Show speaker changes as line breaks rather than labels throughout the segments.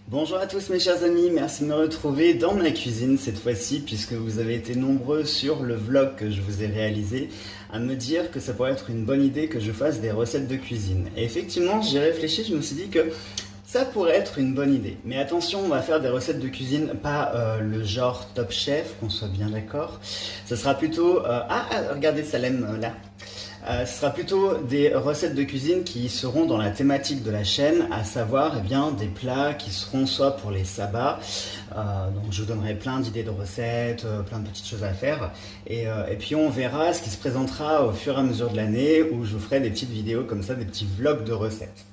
Bonjour à tous mes chers amis, merci de me retrouver dans ma cuisine cette fois-ci puisque vous avez été nombreux sur le vlog que je vous ai réalisé à me dire que ça pourrait être une bonne idée que je fasse des recettes de cuisine. Et effectivement, j'y ai réfléchi, je me suis dit que ça pourrait être une bonne idée. Mais attention, on va faire des recettes de cuisine, pas le genre Top Chef, qu'on soit bien d'accord. Ce sera plutôt... regardez Salem là. Ce sera plutôt des recettes de cuisine qui seront dans la thématique de la chaîne, à savoir des plats qui seront soit pour les sabbats, donc je vous donnerai plein d'idées de recettes, plein de petites choses à faire, et puis on verra ce qui se présentera au fur et à mesure de l'année, où je vous ferai des petites vidéos comme ça, des petits vlogs de recettes.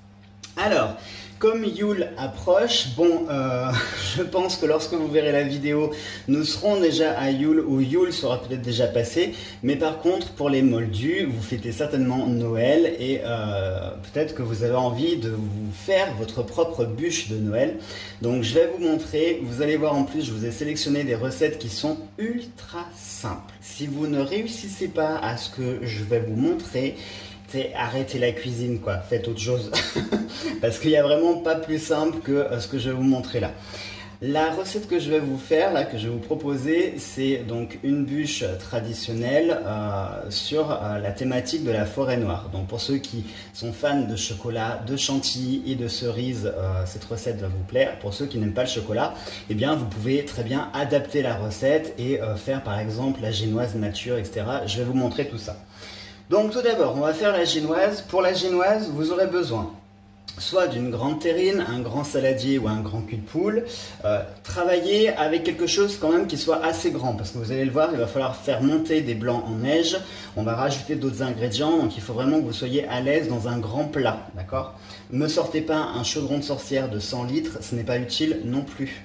Alors, comme Yule approche, je pense que lorsque vous verrez la vidéo, nous serons déjà à Yule, ou Yule sera peut-être déjà passé, mais par contre, pour les moldus, vous fêtez certainement Noël, et peut-être que vous avez envie de vous faire votre propre bûche de Noël. Donc je vais vous montrer, vous allez voir en plus, je vous ai sélectionné des recettes qui sont ultra simples. Si vous ne réussissez pas à ce que je vais vous montrer, arrêtez la cuisine quoi, faites autre chose parce qu'il n'y a vraiment pas plus simple que ce que je vais vous montrer là. La recette que je vais vous faire là, que je vais vous proposer, c'est donc une bûche traditionnelle sur la thématique de la forêt noire. Donc pour ceux qui sont fans de chocolat, de chantilly et de cerises, cette recette va vous plaire. Pour ceux qui n'aiment pas le chocolat, eh bien vous pouvez très bien adapter la recette et faire par exemple la génoise nature, etc. Je vais vous montrer tout ça. Donc tout d'abord, on va faire la génoise. Pour la génoise, vous aurez besoin soit d'une grande terrine, un grand saladier ou un grand cul de poule. Travaillez avec quelque chose quand même qui soit assez grand, parce que vous allez le voir, il va falloir faire monter des blancs en neige. On va rajouter d'autres ingrédients, donc il faut vraiment que vous soyez à l'aise dans un grand plat, d'accord? Ne sortez pas un chaudron de sorcière de 100 litres, ce n'est pas utile non plus.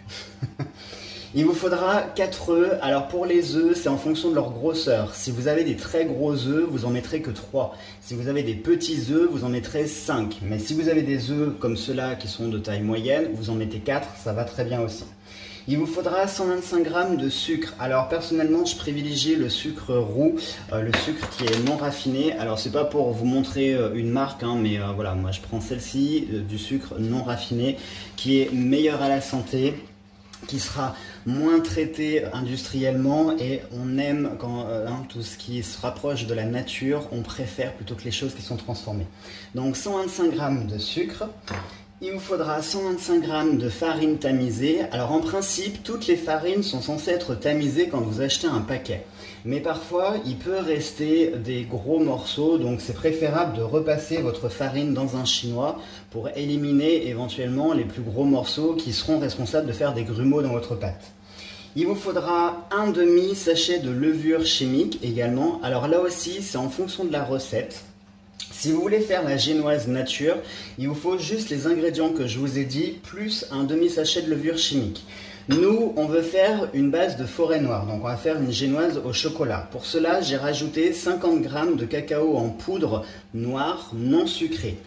Il vous faudra 4 œufs. Alors pour les œufs, c'est en fonction de leur grosseur. Si vous avez des très gros œufs, vous en mettrez que 3. Si vous avez des petits œufs, vous en mettrez 5. Mais si vous avez des œufs comme ceux-là qui sont de taille moyenne, vous en mettez 4, ça va très bien aussi. Il vous faudra 125 g de sucre. Alors personnellement, je privilégie le sucre roux, le sucre qui est non raffiné. Alors c'est pas pour vous montrer une marque, hein, mais voilà, moi je prends celle-ci, du sucre non raffiné, qui est meilleur à la santé, qui sera moins traité industriellement, et on aime quand tout ce qui se rapproche de la nature, on préfère plutôt que les choses qui sont transformées. Donc 125 g de sucre. Il vous faudra 125 g de farine tamisée. Alors en principe, toutes les farines sont censées être tamisées quand vous achetez un paquet. Mais parfois, il peut rester des gros morceaux, donc c'est préférable de repasser votre farine dans un chinois pour éliminer éventuellement les plus gros morceaux qui seront responsables de faire des grumeaux dans votre pâte. Il vous faudra un demi-sachet de levure chimique également. Alors là aussi, c'est en fonction de la recette. Si vous voulez faire la génoise nature, il vous faut juste les ingrédients que je vous ai dit, plus un demi-sachet de levure chimique. Nous, on veut faire une base de forêt noire, donc on va faire une génoise au chocolat. Pour cela, j'ai rajouté 50 g de cacao en poudre noire non sucrée.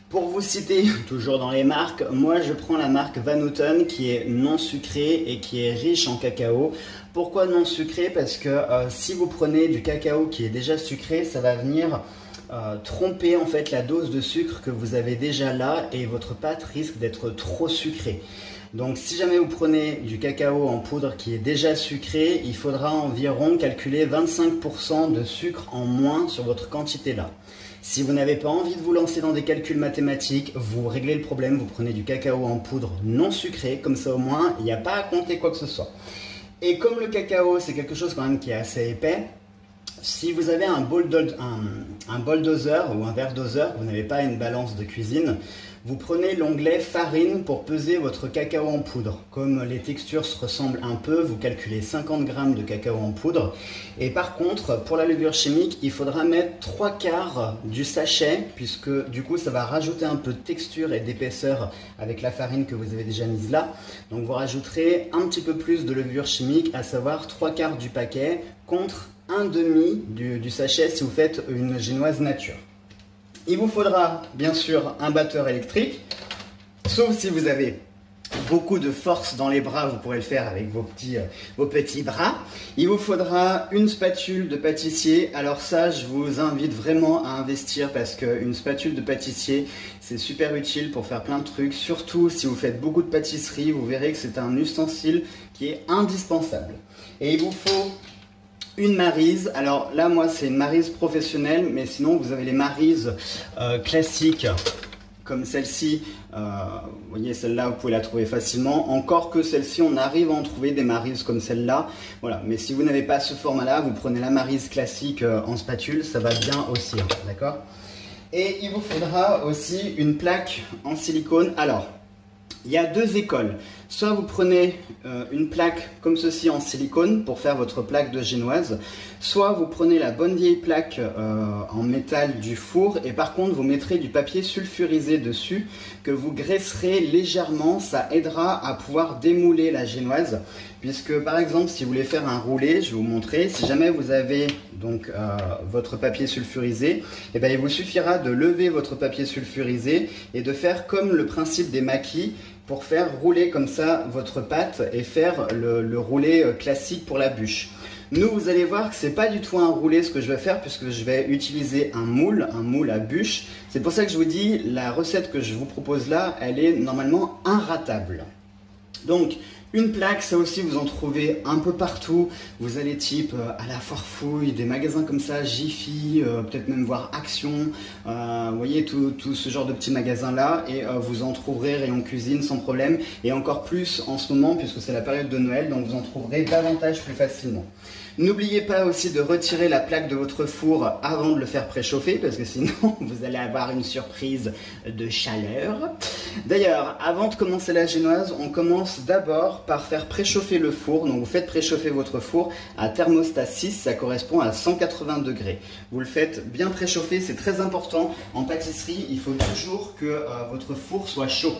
Pour vous citer, toujours dans les marques, moi je prends la marque Van Houten qui est non sucrée et qui est riche en cacao. Pourquoi non sucrée? Parce que si vous prenez du cacao qui est déjà sucré, ça va venir tromper en fait la dose de sucre que vous avez déjà là, et votre pâte risque d'être trop sucrée. Donc si jamais vous prenez du cacao en poudre qui est déjà sucré, il faudra environ calculer 25% de sucre en moins sur votre quantité là. Si vous n'avez pas envie de vous lancer dans des calculs mathématiques, vous réglez le problème, vous prenez du cacao en poudre non sucré, comme ça au moins il n'y a pas à compter quoi que ce soit. Et comme le cacao c'est quelque chose quand même qui est assez épais, si vous avez un bol doseur ou un verre doseur, vous n'avez pas une balance de cuisine, vous prenez l'onglet farine pour peser votre cacao en poudre. Comme les textures se ressemblent un peu, vous calculez 50 g de cacao en poudre. Et par contre, pour la levure chimique, il faudra mettre 3/4 du sachet, puisque du coup ça va rajouter un peu de texture et d'épaisseur avec la farine que vous avez déjà mise là. Donc vous rajouterez un petit peu plus de levure chimique, à savoir 3/4 du paquet contre un demi du sachet si vous faites une génoise nature. Il vous faudra bien sûr un batteur électrique, sauf si vous avez beaucoup de force dans les bras, vous pourrez le faire avec vos petits bras. Il vous faudra une spatule de pâtissier. Alors ça, je vous invite vraiment à investir parce qu'une spatule de pâtissier, c'est super utile pour faire plein de trucs. Surtout si vous faites beaucoup de pâtisserie, vous verrez que c'est un ustensile qui est indispensable. Et il vous faut une maryse. Alors là, moi, c'est une maryse professionnelle, mais sinon, vous avez les marises classiques comme celle-ci. Vous voyez, celle-là, vous pouvez la trouver facilement. Encore que celle-ci, on arrive à en trouver des marises comme celle-là. Voilà. Mais si vous n'avez pas ce format-là, vous prenez la maryse classique en spatule, ça va bien aussi. D'accord ? Et il vous faudra aussi une plaque en silicone. Alors, il y a deux écoles. Soit vous prenez une plaque comme ceci en silicone pour faire votre plaque de génoise, soit vous prenez la bonne vieille plaque en métal du four et par contre vous mettrez du papier sulfurisé dessus que vous graisserez légèrement, ça aidera à pouvoir démouler la génoise. Puisque par exemple si vous voulez faire un roulé, je vais vous montrer, si jamais vous avez donc votre papier sulfurisé, et bien il vous suffira de lever votre papier sulfurisé et de faire comme le principe des maquis pour faire rouler comme ça votre pâte et faire le roulé classique pour la bûche. Nous, vous allez voir que c'est pas du tout un roulé ce que je vais faire puisque je vais utiliser un moule à bûche. C'est pour ça que je vous dis, la recette que je vous propose là, elle est normalement inratable. Donc, une plaque, ça aussi vous en trouvez un peu partout. Vous allez type à la Farfouille, des magasins comme ça, Jiffy, peut-être même voir Action. Vous voyez tout ce genre de petits magasins là et vous en trouverez rayon cuisine sans problème. Et encore plus en ce moment puisque c'est la période de Noël, donc vous en trouverez davantage plus facilement. N'oubliez pas aussi de retirer la plaque de votre four avant de le faire préchauffer parce que sinon vous allez avoir une surprise de chaleur. D'ailleurs, avant de commencer la génoise, on commence d'abord par faire préchauffer le four. Donc vous faites préchauffer votre four à thermostat 6, ça correspond à 180 degrés. Vous le faites bien préchauffer, c'est très important. En pâtisserie, il faut toujours que votre four soit chaud.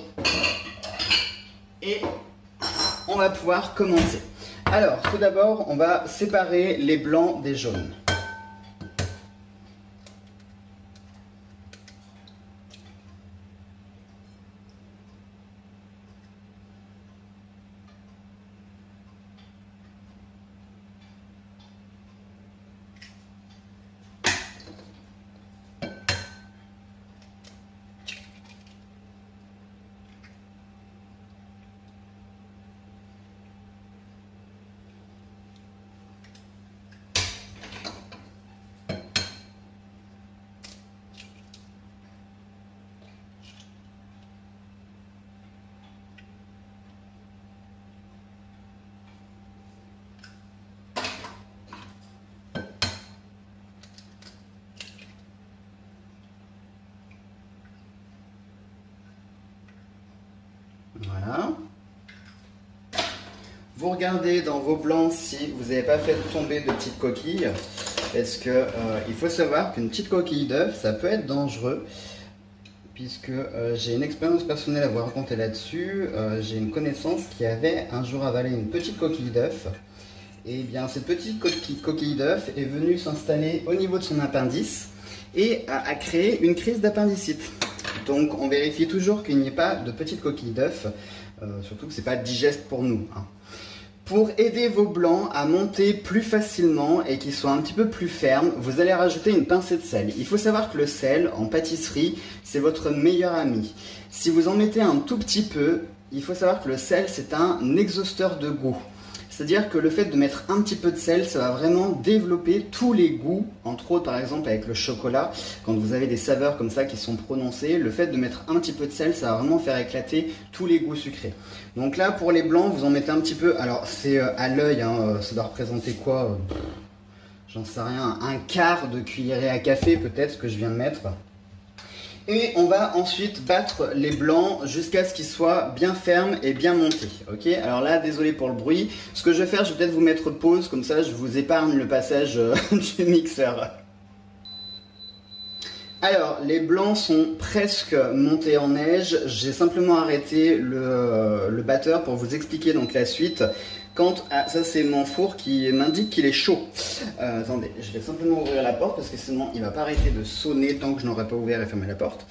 Et on va pouvoir commencer. Alors, tout d'abord, on va séparer les blancs des jaunes. Voilà. Vous regardez dans vos blancs si vous n'avez pas fait tomber de petites coquilles. Parce que il faut savoir qu'une petite coquille d'œuf, ça peut être dangereux. Puisque j'ai une expérience personnelle à vous raconter là-dessus. J'ai une connaissance qui avait un jour avalé une petite coquille d'œuf. Et bien cette petite coquille d'œuf est venue s'installer au niveau de son appendice et a créé une crise d'appendicite. Donc on vérifie toujours qu'il n'y ait pas de petite coquille d'œuf, surtout que ce n'est pas digeste pour nous. Hein. Pour aider vos blancs à monter plus facilement et qu'ils soient un petit peu plus fermes, vous allez rajouter une pincée de sel. Il faut savoir que le sel, en pâtisserie, c'est votre meilleur ami. Si vous en mettez un tout petit peu, il faut savoir que le sel, c'est un exhausteur de goût. C'est-à-dire que le fait de mettre un petit peu de sel, ça va vraiment développer tous les goûts, entre autres par exemple avec le chocolat, quand vous avez des saveurs comme ça qui sont prononcées, le fait de mettre un petit peu de sel, ça va vraiment faire éclater tous les goûts sucrés. Donc là, pour les blancs, vous en mettez un petit peu, alors c'est à l'œil, hein, ça doit représenter quoi j'en sais rien, un quart de cuillerée à café peut-être, ce que je viens de mettre. Et on va ensuite battre les blancs jusqu'à ce qu'ils soient bien fermes et bien montés. Ok, alors là, désolé pour le bruit. Ce que je vais faire, je vais peut-être vous mettre pause, comme ça je vous épargne le passage du mixeur. Alors, les blancs sont presque montés en neige. J'ai simplement arrêté le batteur pour vous expliquer donc la suite. Ça c'est mon four qui m'indique qu'il est chaud. Attendez, je vais simplement ouvrir la porte parce que sinon il ne va pas arrêter de sonner tant que je n'aurai pas ouvert et fermé la porte.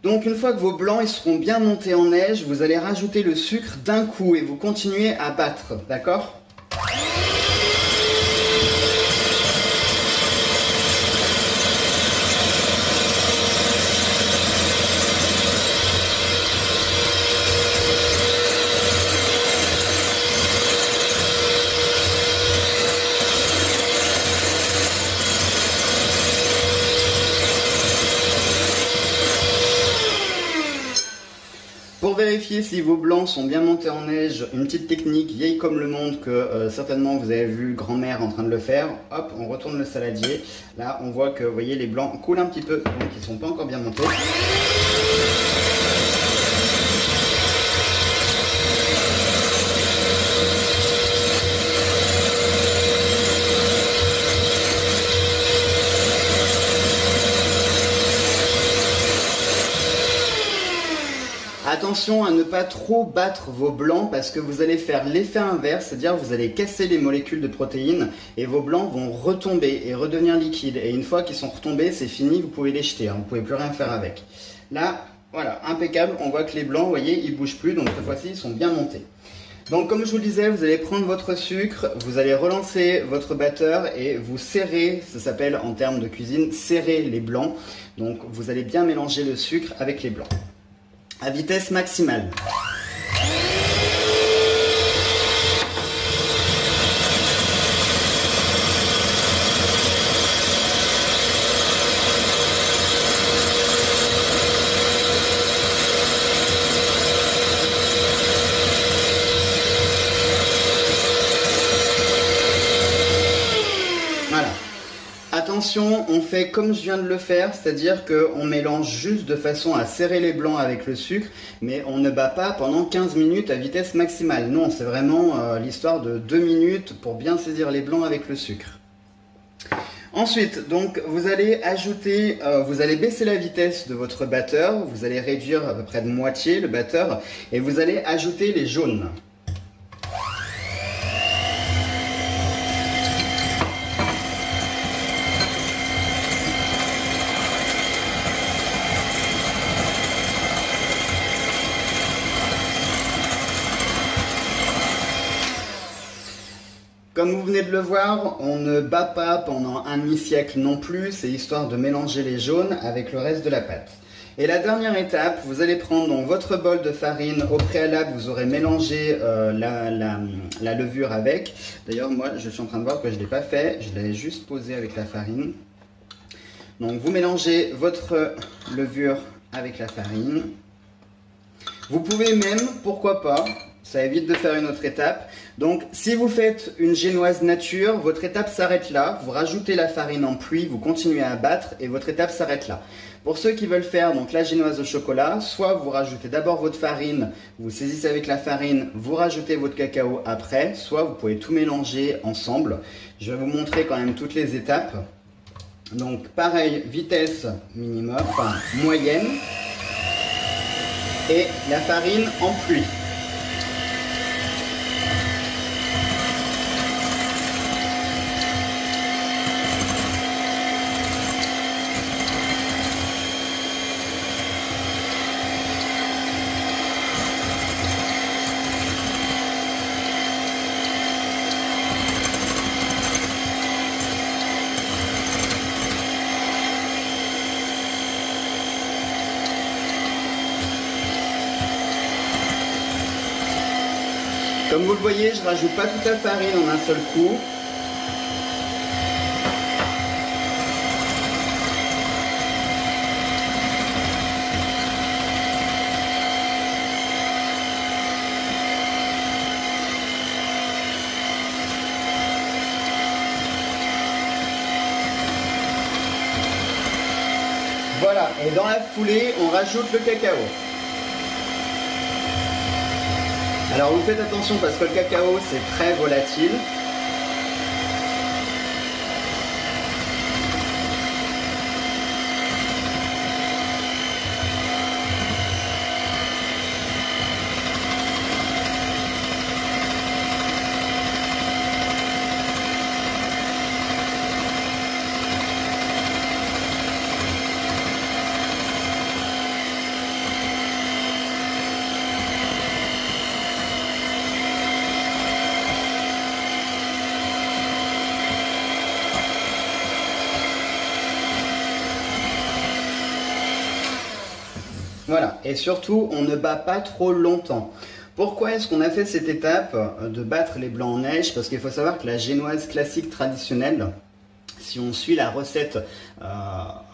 Donc une fois que vos blancs ils seront bien montés en neige, vous allez rajouter le sucre d'un coup et vous continuez à battre, d'accord ? Pour vérifier si vos blancs sont bien montés en neige, une petite technique vieille comme le monde que certainement vous avez vu grand-mère en train de le faire. Hop, on retourne le saladier. Là, on voit que, vous voyez, les blancs coulent un petit peu, donc ils ne sont pas encore bien montés. Attention à ne pas trop battre vos blancs parce que vous allez faire l'effet inverse, c'est-à-dire vous allez casser les molécules de protéines et vos blancs vont retomber et redevenir liquides. Et une fois qu'ils sont retombés, c'est fini, vous pouvez les jeter, hein, vous ne pouvez plus rien faire avec. Là, voilà, impeccable, on voit que les blancs, vous voyez, ils ne bougent plus, donc cette fois-ci, ils sont bien montés. Donc comme je vous le disais, vous allez prendre votre sucre, vous allez relancer votre batteur et vous serrez, ça s'appelle en termes de cuisine, serrer les blancs. Donc vous allez bien mélanger le sucre avec les blancs à vitesse maximale. Voilà. Attention, on fait comme je viens de le faire, c'est-à-dire qu'on mélange juste de façon à serrer les blancs avec le sucre, mais on ne bat pas pendant 15 minutes à vitesse maximale. Non, c'est vraiment l'histoire de 2 minutes pour bien saisir les blancs avec le sucre. Ensuite, donc, vous allez ajouter, vous allez baisser la vitesse de votre batteur, vous allez réduire à peu près de moitié le batteur, et vous allez ajouter les jaunes. Comme vous venez de le voir, on ne bat pas pendant un demi-siècle non plus, c'est histoire de mélanger les jaunes avec le reste de la pâte. Et la dernière étape, vous allez prendre donc votre bol de farine. Au préalable, vous aurez mélangé la levure avec. D'ailleurs, moi, je suis en train de voir que je ne l'ai pas fait, je l'ai juste posé avec la farine. Donc, vous mélangez votre levure avec la farine. Vous pouvez même, pourquoi pas, ça évite de faire une autre étape. Donc, si vous faites une génoise nature, votre étape s'arrête là. Vous rajoutez la farine en pluie, vous continuez à battre et votre étape s'arrête là. Pour ceux qui veulent faire donc la génoise au chocolat, soit vous rajoutez d'abord votre farine, vous saisissez avec la farine, vous rajoutez votre cacao après, soit vous pouvez tout mélanger ensemble. Je vais vous montrer quand même toutes les étapes. Donc, pareil, vitesse minimum, enfin moyenne, et la farine en pluie. Comme vous le voyez, je ne rajoute pas toute la farine en un seul coup. Voilà, et dans la foulée, on rajoute le cacao. Alors vous faites attention parce que le cacao c'est très volatile. Voilà, et surtout, on ne bat pas trop longtemps. Pourquoi est-ce qu'on a fait cette étape de battre les blancs en neige? Parce qu'il faut savoir que la génoise classique traditionnelle, si on suit la recette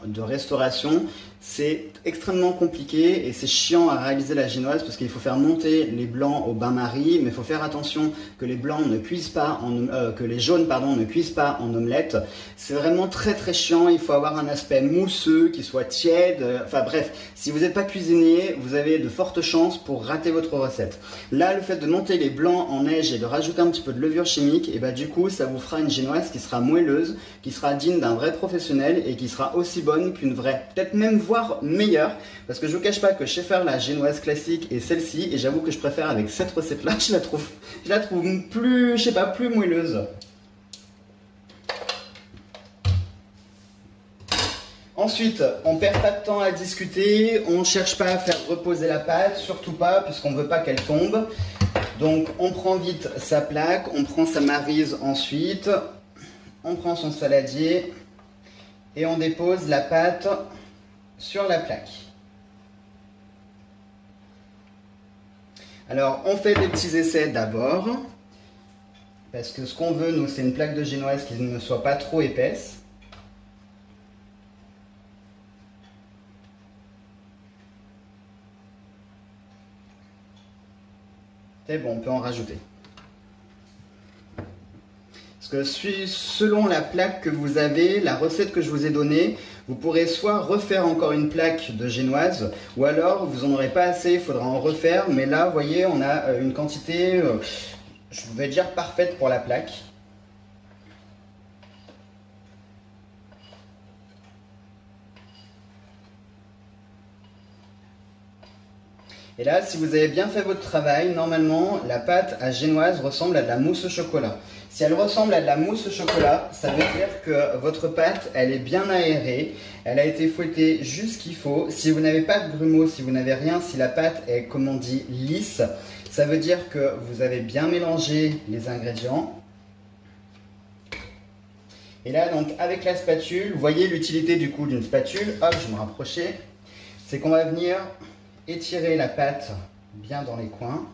de restauration, c'est extrêmement compliqué et c'est chiant à réaliser la génoise parce qu'il faut faire monter les blancs au bain-marie, mais il faut faire attention que les blancs ne cuisent pas que les jaunes ne cuisent pas en omelette. C'est vraiment très très chiant. Il faut avoir un aspect mousseux, qui soit tiède. Enfin bref, si vous n'êtes pas cuisinier, vous avez de fortes chances pour rater votre recette. Là, le fait de monter les blancs en neige et de rajouter un petit peu de levure chimique, et bah du coup, ça vous fera une génoise qui sera moelleuse, qui sera digne d'un vrai professionnel et qui sera aussi bonne qu'une vraie, peut-être même voire meilleure, parce que je vous cache pas que je sais faire la génoise classique et celle-ci, et j'avoue que je préfère avec cette recette-là. Je la trouve plus, je sais pas, plus moelleuse. Ensuite, on perd pas de temps à discuter, on cherche pas à faire reposer la pâte, surtout pas, puisqu'on veut pas qu'elle tombe. Donc on prend vite sa plaque, on prend sa maryse ensuite, on prend son saladier et on dépose la pâte sur la plaque. Alors on fait des petits essais d'abord, parce que ce qu'on veut nous c'est une plaque de génoise qui ne soit pas trop épaisse. C'est bon, on peut en rajouter. Parce que selon la plaque que vous avez, la recette que je vous ai donnée, vous pourrez soit refaire encore une plaque de génoise, ou alors vous n'en aurez pas assez, il faudra en refaire. Mais là, vous voyez, on a une quantité, je vais dire, parfaite pour la plaque. Et là, si vous avez bien fait votre travail, normalement, la pâte à génoise ressemble à de la mousse au chocolat. Si elle ressemble à de la mousse au chocolat, ça veut dire que votre pâte, elle est bien aérée, elle a été fouettée juste ce qu'il faut. Si vous n'avez pas de grumeaux, si vous n'avez rien, si la pâte est, comme on dit, lisse, ça veut dire que vous avez bien mélangé les ingrédients. Et là, donc, avec la spatule, vous voyez l'utilité du coup d'une spatule. Hop, je vais me rapprocher. C'est qu'on va venir étirer la pâte bien dans les coins.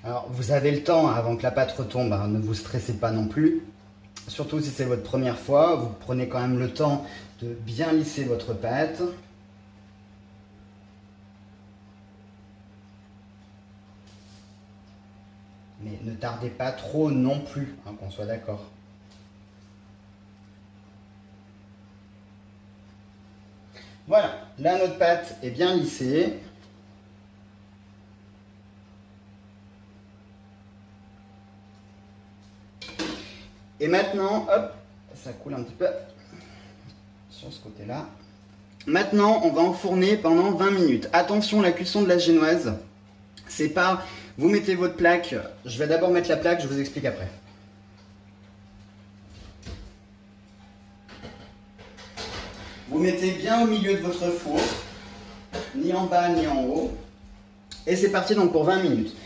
Alors, vous avez le temps avant que la pâte retombe, hein, ne vous stressez pas non plus. Surtout si c'est votre première fois, vous prenez quand même le temps de bien lisser votre pâte. Mais ne tardez pas trop non plus, hein, qu'on soit d'accord. Voilà, là notre pâte est bien lissée. Et maintenant, hop, ça coule un petit peu sur ce côté-là. Maintenant, on va enfourner pendant 20 minutes. Attention, la cuisson de la génoise, c'est pas, vous mettez votre plaque, je vais d'abord mettre la plaque, je vous explique après. Vous mettez bien au milieu de votre four, ni en bas ni en haut. Et c'est parti donc pour 20 minutes.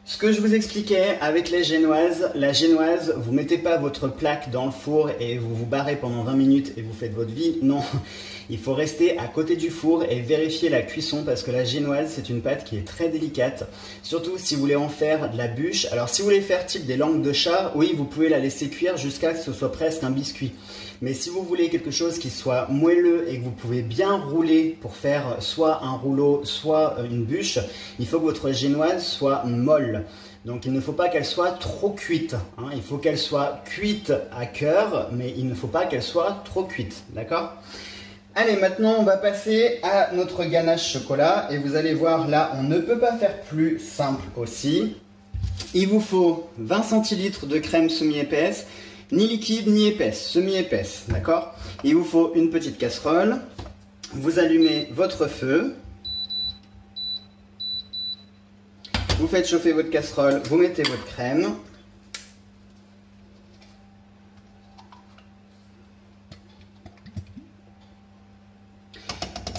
Ce que je vous expliquais avec les génoises, la génoise, vous mettez pas votre plaque dans le four et vous vous barrez pendant 20 minutes et vous faites votre vie. Non, il faut rester à côté du four et vérifier la cuisson parce que la génoise, c'est une pâte qui est très délicate. Surtout si vous voulez en faire de la bûche. Alors si vous voulez faire type des langues de chat, oui, vous pouvez la laisser cuire jusqu'à ce que ce soit presque un biscuit. Mais si vous voulez quelque chose qui soit moelleux et que vous pouvez bien rouler pour faire soit un rouleau, soit une bûche, il faut que votre génoise soit molle. Donc il ne faut pas qu'elle soit trop cuite, hein. Il faut qu'elle soit cuite à cœur, mais il ne faut pas qu'elle soit trop cuite, d'accord? Allez, maintenant on va passer à notre ganache chocolat et vous allez voir là, on ne peut pas faire plus simple aussi. Il vous faut 20 centilitres de crème semi-épaisse, ni liquide ni épaisse, semi-épaisse, d'accord? Il vous faut une petite casserole. vous allumez votre feu. Vous faites chauffer votre casserole, vous mettez votre crème.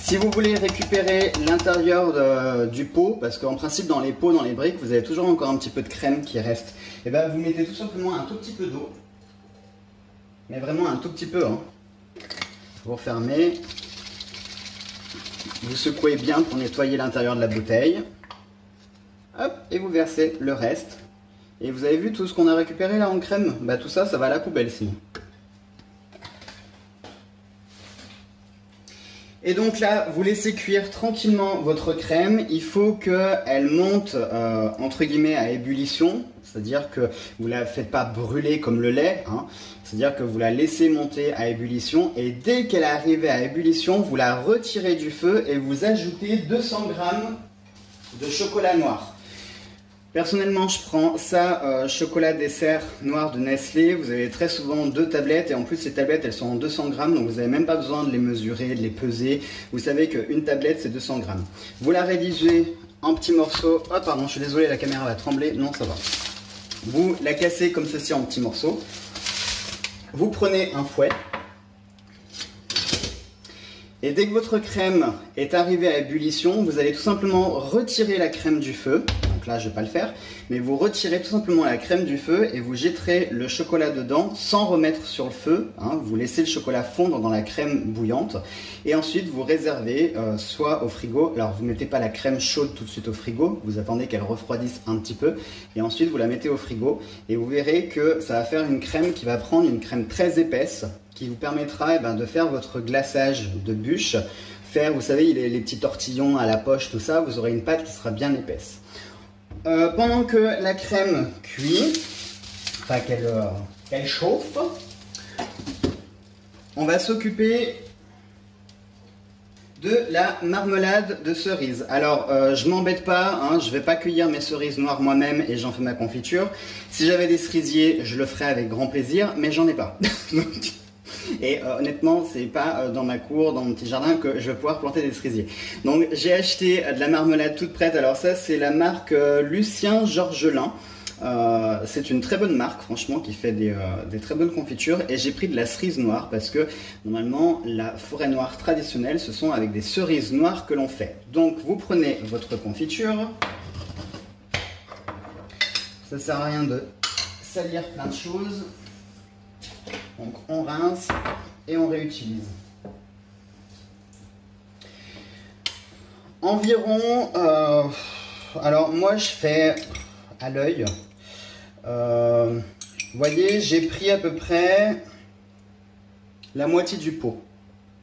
Si vous voulez récupérer l'intérieur du pot, parce qu'en principe dans les pots, dans les briques, vous avez toujours encore un petit peu de crème qui reste, et bien vous mettez tout simplement un tout petit peu d'eau, mais vraiment un tout petit peu. Hein. Vous refermez, vous secouez bien pour nettoyer l'intérieur de la bouteille, hop, et vous versez le reste. Et vous avez vu tout ce qu'on a récupéré là en crème, bah tout ça, ça va à la poubelle sinon. Et donc là, vous laissez cuire tranquillement votre crème. Il faut qu'elle monte entre guillemets à ébullition, c'est-à-dire que vous ne la faites pas brûler comme le lait, hein. C'est-à-dire que vous la laissez monter à ébullition et dès qu'elle est arrivée à ébullition, vous la retirez du feu et vous ajoutez 200 g de chocolat noir. Personnellement, je prends ça, chocolat dessert noir de Nestlé. Vous avez très souvent 2 tablettes et en plus ces tablettes elles sont en 200 grammes, donc vous n'avez même pas besoin de les mesurer, de les peser. Vous savez qu'une tablette c'est 200 grammes. Vous la rédigez en petits morceaux. Oh pardon, je suis désolé, la caméra va trembler. Non, ça va. Vous la cassez comme ceci en petits morceaux. Vous prenez un fouet. Et dès que votre crème est arrivée à ébullition, vous allez tout simplement retirer la crème du feu. Donc là, je ne vais pas le faire, mais vous retirez tout simplement la crème du feu et vous jetterez le chocolat dedans sans remettre sur le feu. Hein, vous laissez le chocolat fondre dans la crème bouillante et ensuite vous réservez soit au frigo. Alors vous ne mettez pas la crème chaude tout de suite au frigo, vous attendez qu'elle refroidisse un petit peu et ensuite vous la mettez au frigo et vous verrez que ça va faire une crème qui va prendre une crème très épaisse qui vous permettra de faire votre glaçage de bûche, faire, vous savez, les petits tortillons à la poche, tout ça, vous aurez une pâte qui sera bien épaisse. Pendant que la crème cuit, enfin qu'elle chauffe, on va s'occuper de la marmelade de cerise. Alors, je m'embête pas, hein, je vais pas cueillir mes cerises noires moi-même et j'en fais ma confiture. Si j'avais des cerisiers, je le ferais avec grand plaisir, mais j'en ai pas. Et honnêtement, c'est pas dans ma cour, dans mon petit jardin que je vais pouvoir planter des cerisiers. Donc j'ai acheté de la marmelade toute prête. Alors ça, c'est la marque Lucien Georgelin. C'est une très bonne marque, franchement, qui fait des très bonnes confitures. Et j'ai pris de la cerise noire parce que normalement, la forêt noire traditionnelle, ce sont avec des cerises noires que l'on fait. Donc vous prenez votre confiture. Ça sert à rien de salir plein de choses. Donc on rince et on réutilise. Environ, alors moi je fais à l'œil. Vous voyez, j'ai pris à peu près la moitié du pot,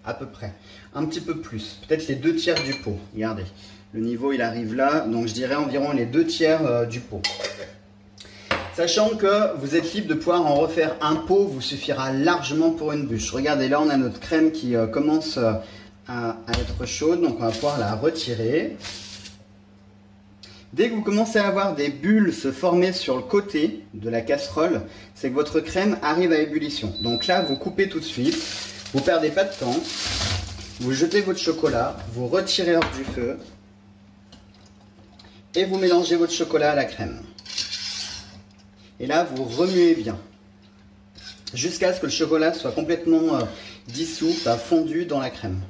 à peu près, un petit peu plus, peut-être les 2/3 du pot. Regardez, le niveau il arrive là, donc je dirais environ les 2/3 du pot. Sachant que vous êtes libre de pouvoir en refaire un pot, vous suffira largement pour une bûche. Regardez, là on a notre crème qui commence à être chaude, donc on va pouvoir la retirer. Dès que vous commencez à avoir des bulles se former sur le côté de la casserole, c'est que votre crème arrive à ébullition. Donc là, vous coupez tout de suite, vous ne perdez pas de temps, vous jetez votre chocolat, vous retirez hors du feu et vous mélangez votre chocolat à la crème. Et là, vous remuez bien, jusqu'à ce que le chocolat soit complètement dissous, fondu dans la crème.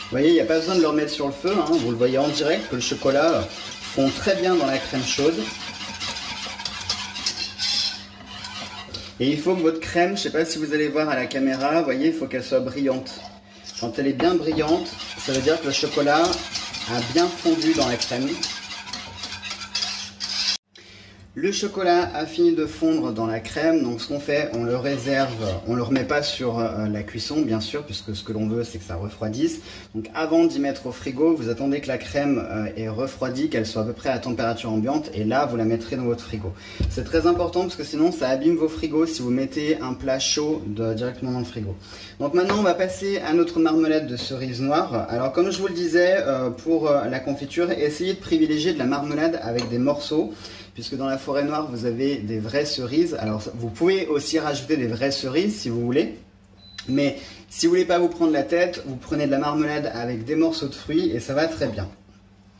Vous voyez, il n'y a pas besoin de le remettre sur le feu, hein. Vous le voyez en direct que le chocolat fond très bien dans la crème chaude. Et il faut que votre crème, je ne sais pas si vous allez voir à la caméra, vous voyez, il faut qu'elle soit brillante. Quand elle est bien brillante, ça veut dire que le chocolat a bien fondu dans la crème. Le chocolat a fini de fondre dans la crème, donc ce qu'on fait, on le réserve, on le remet pas sur la cuisson bien sûr, puisque ce que l'on veut c'est que ça refroidisse. Donc avant d'y mettre au frigo, vous attendez que la crème est refroidie, qu'elle soit à peu près à température ambiante, et là vous la mettrez dans votre frigo. C'est très important parce que sinon ça abîme vos frigos si vous mettez un plat chaud directement dans le frigo. Donc maintenant on va passer à notre marmelade de cerise noire. Alors comme je vous le disais, pour la confiture, essayez de privilégier de la marmelade avec des morceaux, puisque dans la forêt noire vous avez des vraies cerises. Alors vous pouvez aussi rajouter des vraies cerises si vous voulez, mais si vous voulez pas vous prendre la tête, vous prenez de la marmelade avec des morceaux de fruits et ça va très bien.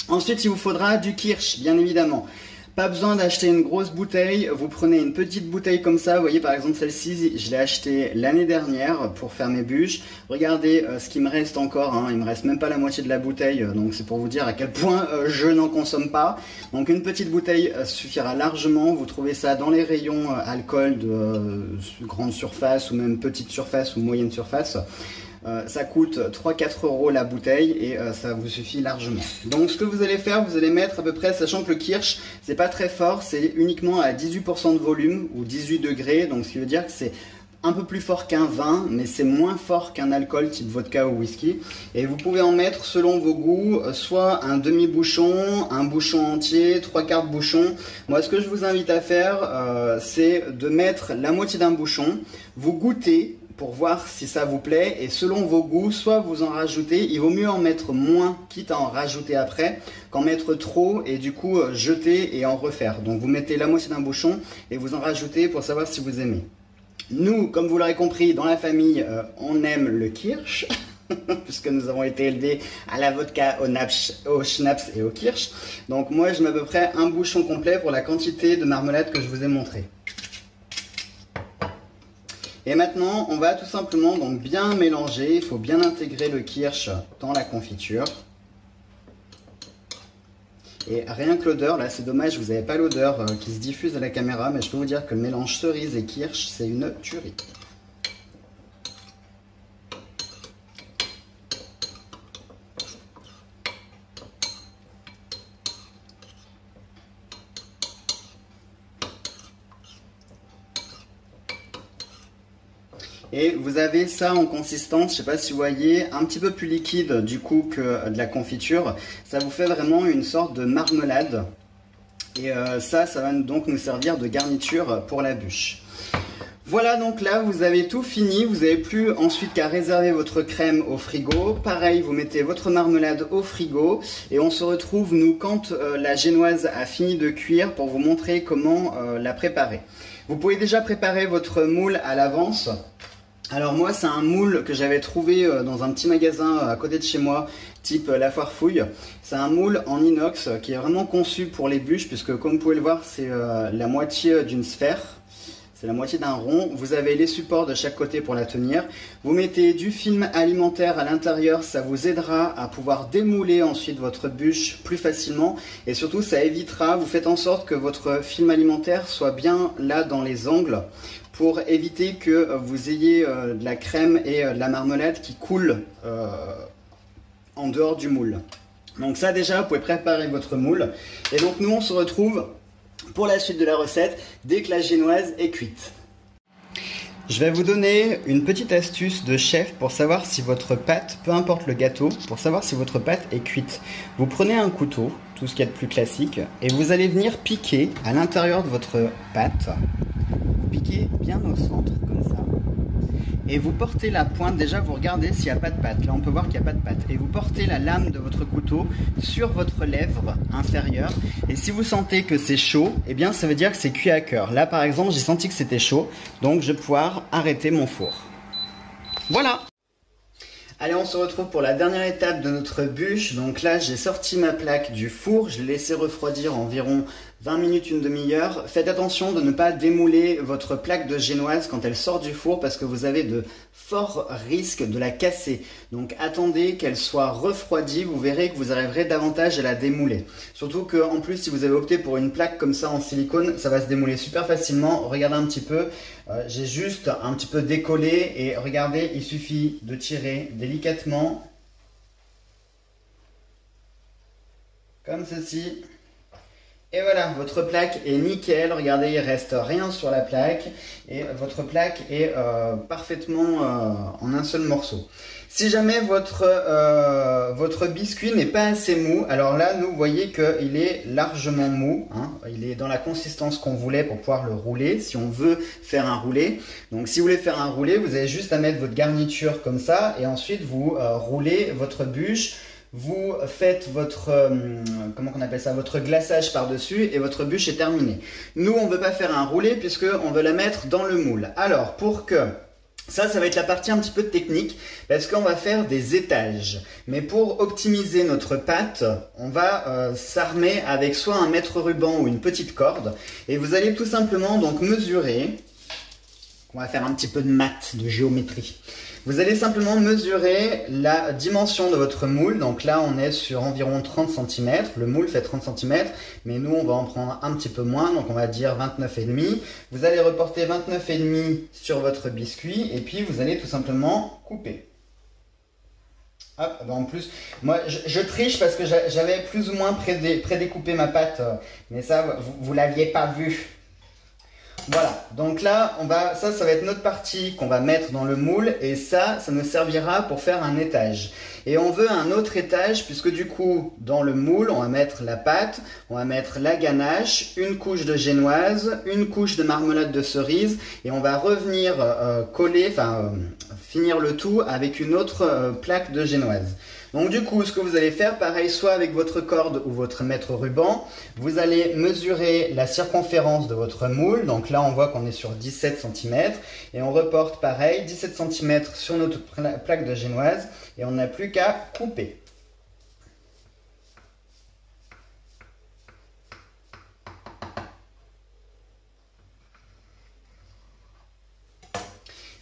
Ensuite il vous faudra du kirsch, bien évidemment. Pas besoin d'acheter une grosse bouteille, vous prenez une petite bouteille comme ça, vous voyez par exemple celle-ci, je l'ai achetée l'année dernière pour faire mes bûches. Regardez ce qui me reste encore, hein. Il me reste même pas la moitié de la bouteille, donc c'est pour vous dire à quel point je n'en consomme pas. Donc une petite bouteille suffira largement, vous trouvez ça dans les rayons alcool de grande surface ou même petite surface ou moyenne surface. Ça coûte 3-4 euros la bouteille et ça vous suffit largement. Donc ce que vous allez faire, vous allez mettre à peu près, sachant que le kirsch c'est pas très fort, c'est uniquement à 18% de volume ou 18 degrés, donc ce qui veut dire que c'est un peu plus fort qu'un vin, mais c'est moins fort qu'un alcool type vodka ou whisky. Et vous pouvez en mettre selon vos goûts, soit un demi-bouchon, un bouchon entier, 3/4 bouchon. Moi ce que je vous invite à faire, c'est de mettre la moitié d'un bouchon, vous goûtez pour voir si ça vous plaît, et selon vos goûts, soit vous en rajoutez, il vaut mieux en mettre moins, quitte à en rajouter après, qu'en mettre trop et du coup jeter et en refaire. Donc vous mettez la moitié d'un bouchon et vous en rajoutez pour savoir si vous aimez. Nous, comme vous l'aurez compris, dans la famille, on aime le kirsch, puisque nous avons été élevés à la vodka, au schnapps et au kirsch. Donc moi je mets à peu près un bouchon complet pour la quantité de marmelade que je vous ai montré. Et maintenant, on va tout simplement donc bien mélanger, il faut bien intégrer le kirsch dans la confiture. Et rien que l'odeur, là c'est dommage, vous n'avez pas l'odeur qui se diffuse à la caméra, mais je peux vous dire que le mélange cerise et kirsch, c'est une tuerie. Et vous avez ça en consistance, je ne sais pas si vous voyez, un petit peu plus liquide du coup que de la confiture. Ça vous fait vraiment une sorte de marmelade. Et ça va donc nous servir de garniture pour la bûche. Voilà, donc là vous avez tout fini, vous n'avez plus ensuite qu'à réserver votre crème au frigo. Pareil, vous mettez votre marmelade au frigo et on se retrouve nous quand la génoise a fini de cuire pour vous montrer comment la préparer. Vous pouvez déjà préparer votre moule à l'avance. Alors moi c'est un moule que j'avais trouvé dans un petit magasin à côté de chez moi, type La Foire Fouille. C'est un moule en inox qui est vraiment conçu pour les bûches, puisque comme vous pouvez le voir c'est la moitié d'une sphère. C'est la moitié d'un rond, vous avez les supports de chaque côté pour la tenir. Vous mettez du film alimentaire à l'intérieur, ça vous aidera à pouvoir démouler ensuite votre bûche plus facilement. Et surtout ça évitera, vous faites en sorte que votre film alimentaire soit bien là dans les angles, pour éviter que vous ayez de la crème et de la marmelade qui coulent en dehors du moule. Donc ça déjà, vous pouvez préparer votre moule. Et donc nous on se retrouve pour la suite de la recette dès que la génoise est cuite. Je vais vous donner une petite astuce de chef pour savoir si votre pâte, peu importe le gâteau, pour savoir si votre pâte est cuite. Vous prenez un couteau, tout ce qu'il y a de plus classique, et vous allez venir piquer à l'intérieur de votre pâte. Vous piquez bien au centre, comme ça. Et vous portez la pointe, déjà vous regardez s'il n'y a pas de pâte. Là on peut voir qu'il n'y a pas de pâte. Et vous portez la lame de votre couteau sur votre lèvre inférieure. Et si vous sentez que c'est chaud, eh bien ça veut dire que c'est cuit à cœur. Là par exemple j'ai senti que c'était chaud, donc je vais pouvoir arrêter mon four. Voilà! Allez, on se retrouve pour la dernière étape de notre bûche. Donc là, j'ai sorti ma plaque du four. Je l'ai laissé refroidir environ 20 minutes, une demi-heure. Faites attention de ne pas démouler votre plaque de génoise quand elle sort du four parce que vous avez de forts risques de la casser. Donc attendez qu'elle soit refroidie. Vous verrez que vous arriverez davantage à la démouler. Surtout qu'en plus, si vous avez opté pour une plaque comme ça en silicone, ça va se démouler super facilement. Regardez un petit peu. J'ai juste un petit peu décollé et regardez, il suffit de tirer délicatement comme ceci Et voilà, votre plaque est nickel. Regardez, il reste rien sur la plaque. Et votre plaque est parfaitement en un seul morceau. Si jamais votre biscuit n'est pas assez mou, alors là, vous voyez qu'il est largement mou. Hein, il est dans la consistance qu'on voulait pour pouvoir le rouler, si on veut faire un roulé. Donc si vous voulez faire un roulé, vous avez juste à mettre votre garniture comme ça. Et ensuite, vous roulez votre bûche. Vous faites votre, comment on appelle ça, votre glaçage par-dessus et votre bûche est terminée. Nous, on ne veut pas faire un roulé puisqu'on veut la mettre dans le moule. Alors, pour que... Ça va être la partie un petit peu technique parce qu'on va faire des étages. Mais pour optimiser notre pâte, on va s'armer avec soit un mètre ruban ou une petite corde. Et vous allez tout simplement donc mesurer. On va faire un petit peu de maths, de géométrie. Vous allez simplement mesurer la dimension de votre moule. Donc là, on est sur environ 30 cm. Le moule fait 30 cm, mais nous, on va en prendre un petit peu moins. Donc on va dire 29,5. Vous allez reporter 29,5 sur votre biscuit et puis vous allez tout simplement couper. Hop, en plus, moi je triche parce que j'avais plus ou moins prédécoupé ma pâte, mais ça, vous l'aviez pas vu. Voilà, donc là, ça va être notre partie qu'on va mettre dans le moule et ça nous servira pour faire un étage. Et on veut un autre étage puisque du coup, dans le moule, on va mettre la pâte, on va mettre la ganache, une couche de génoise, une couche de marmelade de cerise et on va revenir finir le tout avec une autre plaque de génoise. Donc du coup, ce que vous allez faire, pareil, soit avec votre corde ou votre mètre ruban, vous allez mesurer la circonférence de votre moule. Donc là, on voit qu'on est sur 17 cm et on reporte pareil, 17 cm sur notre plaque de génoise et on n'a plus qu'à couper.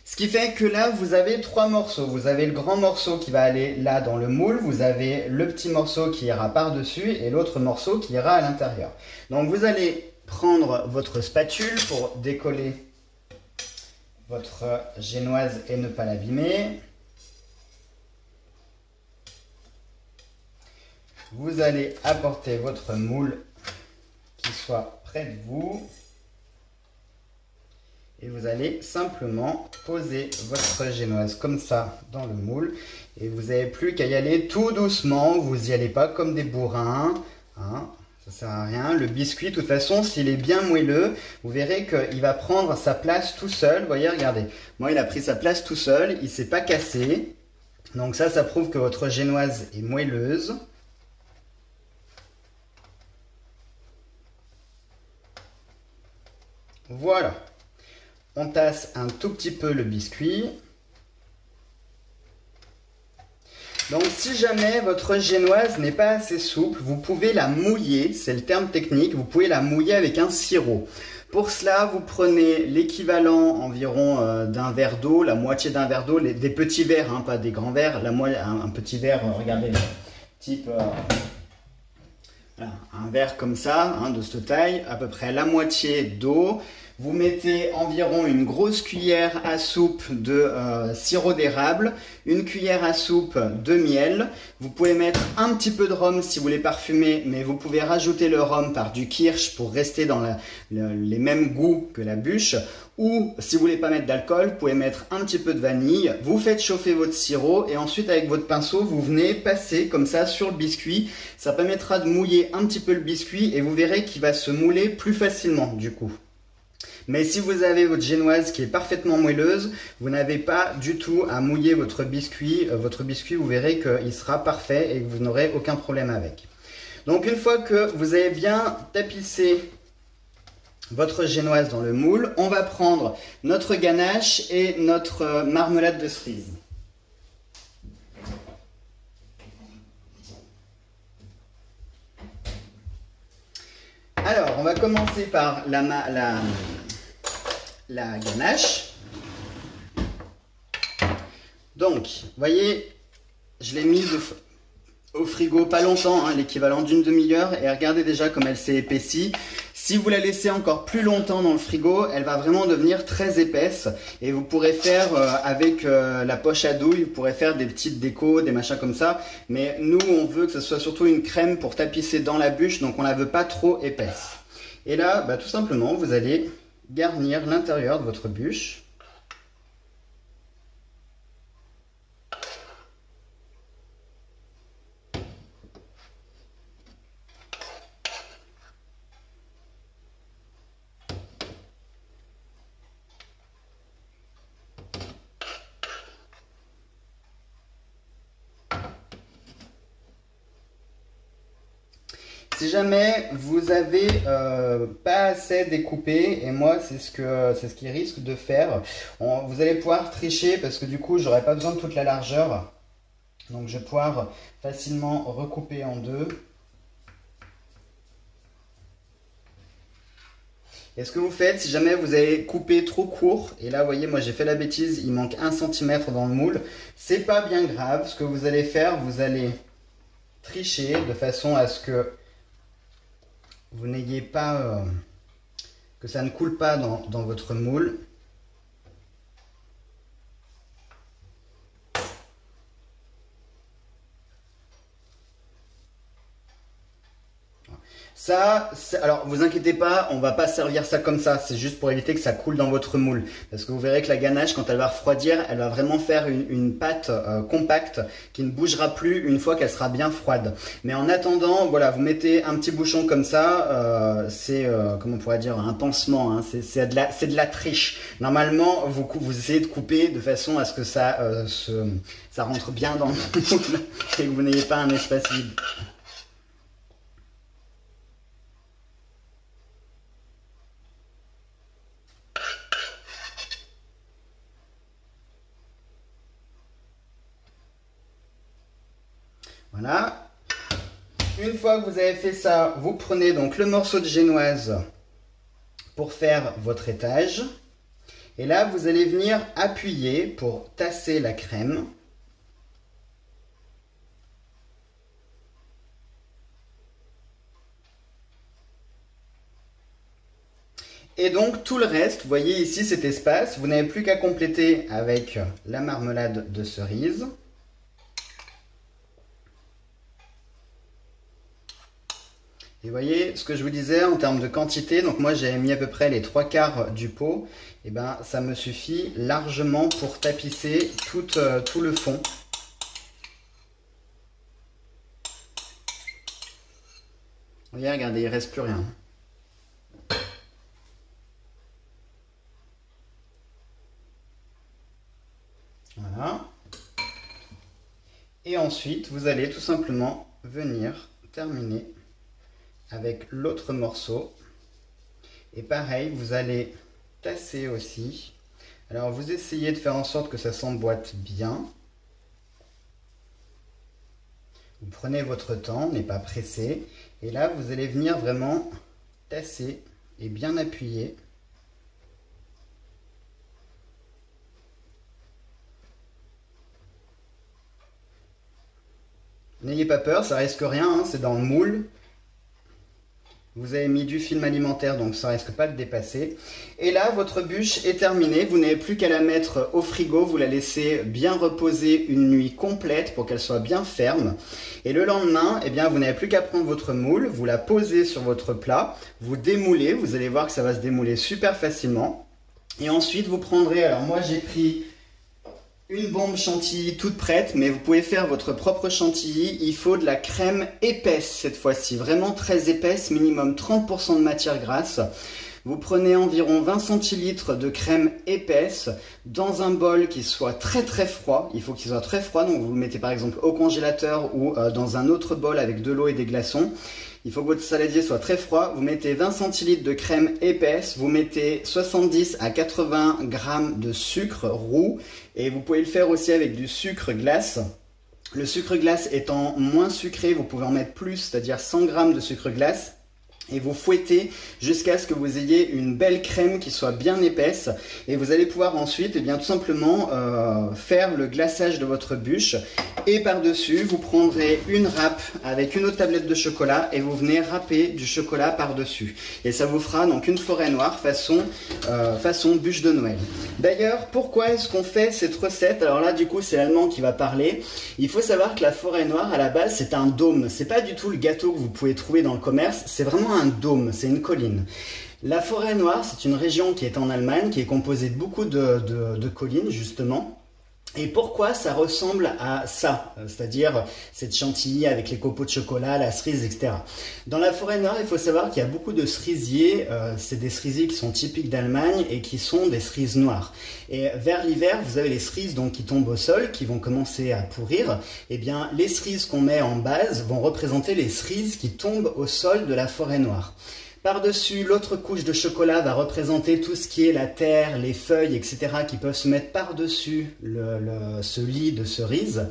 Ce qui fait que là, vous avez trois morceaux. Vous avez le grand morceau qui va aller là dans le moule. Vous avez le petit morceau qui ira par-dessus et l'autre morceau qui ira à l'intérieur. Donc, vous allez prendre votre spatule pour décoller votre génoise et ne pas l'abîmer. Vous allez apporter votre moule qui soit près de vous. Et vous allez simplement poser votre génoise comme ça dans le moule. Et vous n'avez plus qu'à y aller tout doucement. Vous n'y allez pas comme des bourrins. Hein, ça ne sert à rien. Le biscuit, de toute façon, s'il est bien moelleux, vous verrez qu'il va prendre sa place tout seul. Vous voyez, regardez. Moi, il a pris sa place tout seul. Il ne s'est pas cassé. Donc ça prouve que votre génoise est moelleuse. Voilà. On tasse un tout petit peu le biscuit. Donc si jamais votre génoise n'est pas assez souple, vous pouvez la mouiller, c'est le terme technique, vous pouvez la mouiller avec un sirop. Pour cela, vous prenez l'équivalent environ d'un verre d'eau, la moitié d'un verre d'eau, des petits verres, hein, pas des grands verres, un petit verre, regardez, type voilà, un verre comme ça, hein, de cette taille, à peu près la moitié d'eau. Vous mettez environ une grosse cuillère à soupe de sirop d'érable, une cuillère à soupe de miel. Vous pouvez mettre un petit peu de rhum si vous voulez parfumer, mais vous pouvez rajouter le rhum par du kirsch pour rester dans les mêmes goûts que la bûche. Ou si vous voulez pas mettre d'alcool, vous pouvez mettre un petit peu de vanille. Vous faites chauffer votre sirop et ensuite avec votre pinceau, vous venez passer comme ça sur le biscuit. Ça permettra de mouiller un petit peu le biscuit et vous verrez qu'il va se mouler plus facilement du coup. Mais si vous avez votre génoise qui est parfaitement moelleuse, vous n'avez pas du tout à mouiller votre biscuit. Votre biscuit, vous verrez qu'il sera parfait et que vous n'aurez aucun problème avec. Donc une fois que vous avez bien tapissé votre génoise dans le moule, on va prendre notre ganache et notre marmelade de cerise. Alors, on va commencer par la ganache. Donc, vous voyez, je l'ai mise au frigo pas longtemps, hein, l'équivalent d'une demi-heure, et regardez déjà comme elle s'est épaissie. Si vous la laissez encore plus longtemps dans le frigo, elle va vraiment devenir très épaisse et vous pourrez faire avec la poche à douille, vous pourrez faire des petites décos, des machins comme ça. Mais nous, on veut que ce soit surtout une crème pour tapisser dans la bûche, donc on la veut pas trop épaisse. Et là, tout simplement, vous allez garnir l'intérieur de votre bûche. Si jamais vous avez pas assez découpé, et moi c'est ce qui risque de faire, vous allez pouvoir tricher parce que du coup j'aurai pas besoin de toute la largeur. Donc je vais pouvoir facilement recouper en deux. Et ce que vous faites, si jamais vous avez coupé trop court, et là vous voyez moi j'ai fait la bêtise, il manque 1 cm dans le moule, c'est pas bien grave. Ce que vous allez faire, vous allez tricher de façon à ce que vous n'ayez pas, que ça ne coule pas dans votre moule. Ça, alors vous inquiétez pas, on va pas servir ça comme ça, c'est juste pour éviter que ça coule dans votre moule. Parce que vous verrez que la ganache, quand elle va refroidir, elle va vraiment faire une pâte compacte qui ne bougera plus une fois qu'elle sera bien froide. Mais en attendant, voilà, vous mettez un petit bouchon comme ça, c'est, comment on pourrait dire, un pansement, hein, c'est de la triche. Normalement, vous essayez de couper de façon à ce que ça rentre bien dans le moule et que vous n'ayez pas un espace vide. Voilà. Une fois que vous avez fait ça, vous prenez donc le morceau de génoise pour faire votre étage. Et là, vous allez venir appuyer pour tasser la crème. Et donc tout le reste, vous voyez ici cet espace, vous n'avez plus qu'à compléter avec la marmelade de cerise. Et vous voyez ce que je vous disais en termes de quantité, donc moi j'ai mis à peu près les 3/4 du pot, et ben ça me suffit largement pour tapisser tout le fond. Vous voyez, regardez, il ne reste plus rien. Voilà. Et ensuite, vous allez tout simplement venir terminer avec l'autre morceau. Et pareil, vous allez tasser aussi. Alors, vous essayez de faire en sorte que ça s'emboîte bien. Vous prenez votre temps, n'est pas pressé. Et là, vous allez venir vraiment tasser et bien appuyer. N'ayez pas peur, ça risque rien, hein, c'est dans le moule. Vous avez mis du film alimentaire, donc ça risque pas de dépasser. Et là, votre bûche est terminée. Vous n'avez plus qu'à la mettre au frigo. Vous la laissez bien reposer une nuit complète pour qu'elle soit bien ferme. Et le lendemain, eh bien, vous n'avez plus qu'à prendre votre moule, vous la posez sur votre plat, vous démoulez. Vous allez voir que ça va se démouler super facilement. Et ensuite, vous prendrez, alors moi j'ai pris une bombe chantilly toute prête, mais vous pouvez faire votre propre chantilly. Il faut de la crème épaisse cette fois-ci, vraiment très épaisse, minimum 30% de matière grasse. Vous prenez environ 20 centilitres de crème épaisse dans un bol qui soit très très froid. Il faut qu'il soit très froid, donc vous le mettez par exemple au congélateur ou dans un autre bol avec de l'eau et des glaçons. Il faut que votre saladier soit très froid. Vous mettez 20 centilitres de crème épaisse. Vous mettez 70 à 80 grammes de sucre roux. Et vous pouvez le faire aussi avec du sucre glace. Le sucre glace étant moins sucré, vous pouvez en mettre plus, c'est-à-dire 100 grammes de sucre glace. et vous fouettez jusqu'à ce que vous ayez une belle crème qui soit bien épaisse, et vous allez pouvoir ensuite tout simplement faire le glaçage de votre bûche, et par-dessus vous prendrez une râpe avec une autre tablette de chocolat et vous venez râper du chocolat par-dessus, et ça vous fera donc une forêt noire façon bûche de Noël. D'ailleurs, pourquoi est-ce qu'on fait cette recette? Alors là du coup c'est l'allemand qui va parler. Il faut savoir que la forêt noire à la base c'est un dôme, c'est pas du tout le gâteau que vous pouvez trouver dans le commerce, c'est vraiment un dôme, c'est une colline. La forêt noire, c'est une région qui est en Allemagne, qui est composée de beaucoup de collines, justement. Et pourquoi ça ressemble à ça? C'est-à-dire cette chantilly avec les copeaux de chocolat, la cerise, etc. Dans la forêt noire, il faut savoir qu'il y a beaucoup de cerisiers. C'est des cerisiers qui sont typiques d'Allemagne et qui sont des cerises noires. Et vers l'hiver, vous avez les cerises donc, qui tombent au sol, qui vont commencer à pourrir. Eh bien, les cerises qu'on met en base vont représenter les cerises qui tombent au sol de la forêt noire. Par-dessus, l'autre couche de chocolat va représenter tout ce qui est la terre, les feuilles, etc. qui peuvent se mettre par-dessus ce lit de cerises.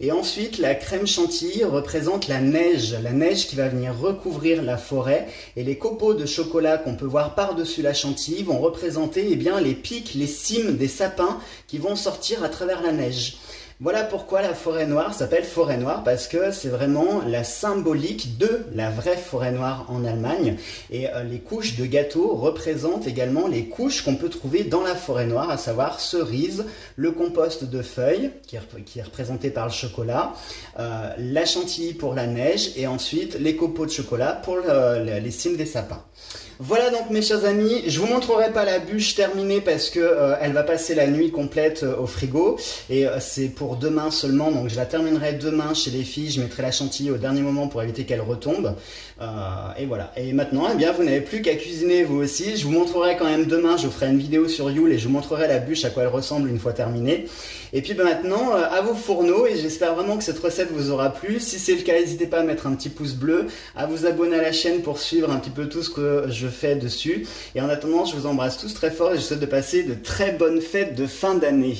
Et ensuite, la crème chantilly représente la neige qui va venir recouvrir la forêt. Et les copeaux de chocolat qu'on peut voir par-dessus la chantilly vont représenter les pics, les cimes des sapins qui vont sortir à travers la neige. Voilà pourquoi la forêt noire s'appelle forêt noire, parce que c'est vraiment la symbolique de la vraie forêt noire en Allemagne. Et les couches de gâteaux représentent également les couches qu'on peut trouver dans la forêt noire, à savoir cerises, le compost de feuilles, qui est représenté par le chocolat, la chantilly pour la neige, et ensuite les copeaux de chocolat pour les cimes des sapins. Voilà donc mes chers amis, je vous montrerai pas la bûche terminée parce que elle va passer la nuit complète au frigo, et c'est pour demain seulement, donc je la terminerai demain chez les filles. Je mettrai la chantilly au dernier moment pour éviter qu'elle retombe, et voilà. Et maintenant eh bien vous n'avez plus qu'à cuisiner vous aussi. Je vous montrerai quand même demain, je vous ferai une vidéo sur Yule et je vous montrerai la bûche à quoi elle ressemble une fois terminée. Et puis maintenant à vos fourneaux, et j'espère vraiment que cette recette vous aura plu. Si c'est le cas, n'hésitez pas à mettre un petit pouce bleu, à vous abonner à la chaîne pour suivre un petit peu tout ce que je fais dessus. Et en attendant, je vous embrasse tous très fort et je vous souhaite de passer de très bonnes fêtes de fin d'année.